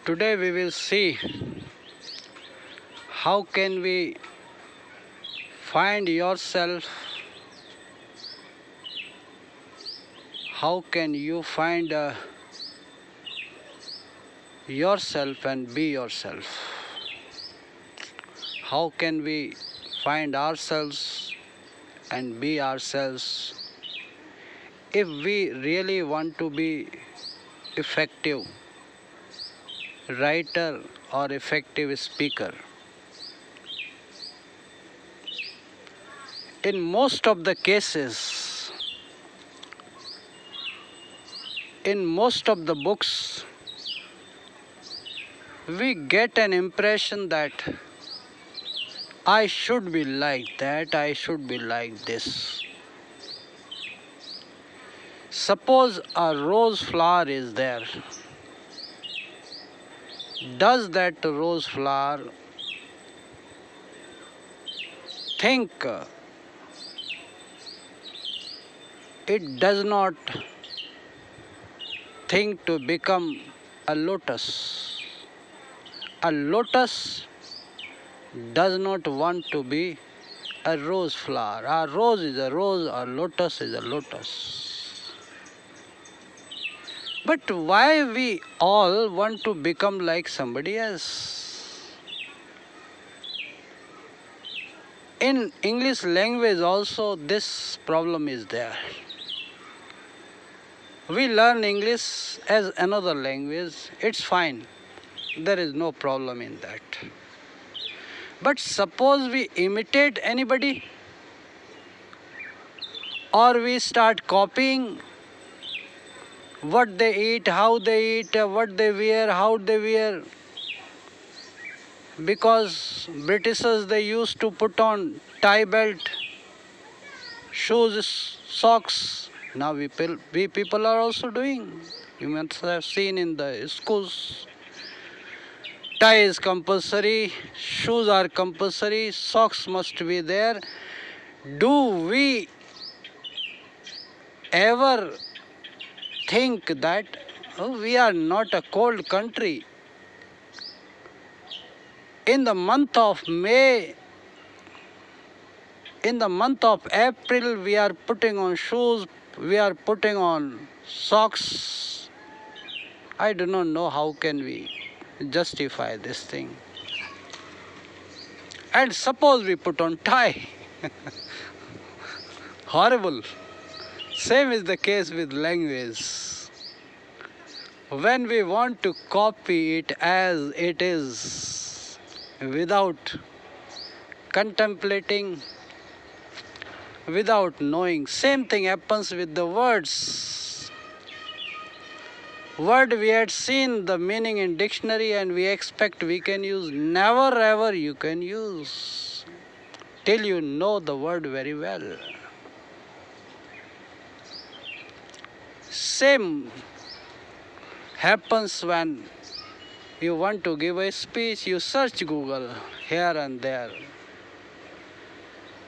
Today we will see how can we find yourself, how can you find yourself and be yourself. How can we find ourselves and be ourselves if we really want to be effective writer or effective speaker. In most of the cases, in most of the books, we get an impression that I should be like that, I should be like this. Suppose a rose flower is there. Does that rose flower think it does not think to become a lotus? A lotus does not want to be a rose flower. A rose is a rose, a lotus is a lotus. But why we all want to become like somebody else? In English language also this problem is there. We learn English as another language, it's fine. There is no problem in that. But suppose we imitate anybody or we start copying what they eat, how they eat, what they wear, how they wear. Because Britishers, they used to put on tie belt, shoes, socks. Now we people are also doing. You must have seen in the schools. Tie is compulsory, shoes are compulsory, socks must be there. Do we ever think that we are not a cold country? In the month of May, in the month of April, we are putting on shoes, we are putting on socks. I do not know how can we justify this thing. And suppose we put on tie. Horrible. Same is the case with language. When we want to copy it as it is, without contemplating, without knowing, same thing happens with the words. Word we had seen the meaning in dictionary and we expect we can use. Never ever you can use till you know the word very well. Same happens when you want to give a speech, you search Google here and there.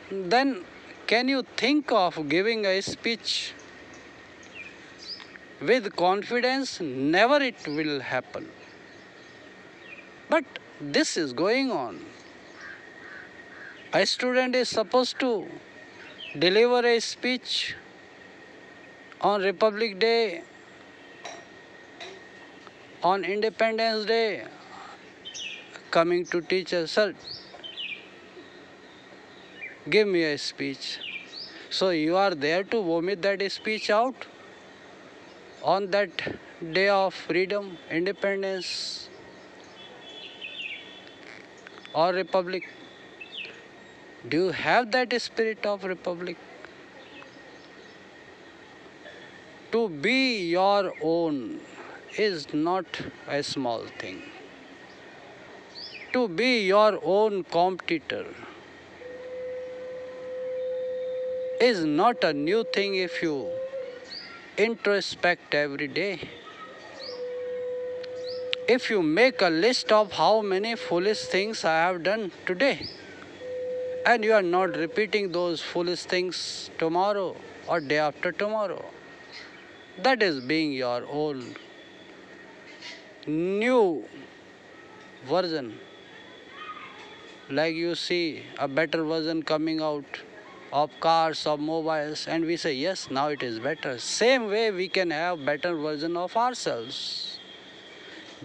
Then can you think of giving a speech with confidence? Never it will happen. But this is going on. A student is supposed to deliver a speech on Republic Day, on Independence Day, coming to teacher, sir, give me a speech. So you are there to vomit that speech out on that day of freedom, independence, or republic. Do you have that spirit of republic? To be your own is not a small thing. To be your own competitor is not a new thing if you introspect every day. If you make a list of how many foolish things I have done today, and you are not repeating those foolish things tomorrow or day after tomorrow, that is being your own. new version, like you see a better version coming out of cars, of mobiles, and we say yes, now it is better. Same way we can have better version of ourselves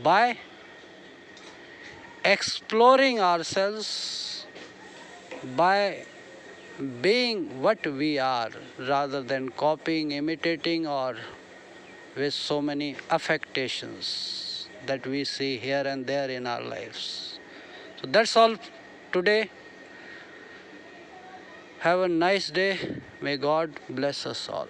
by exploring ourselves, by being what we are, rather than copying, imitating, or with so many affectations that we see here and there in our lives. So that's all today. Have a nice day. May God bless us all.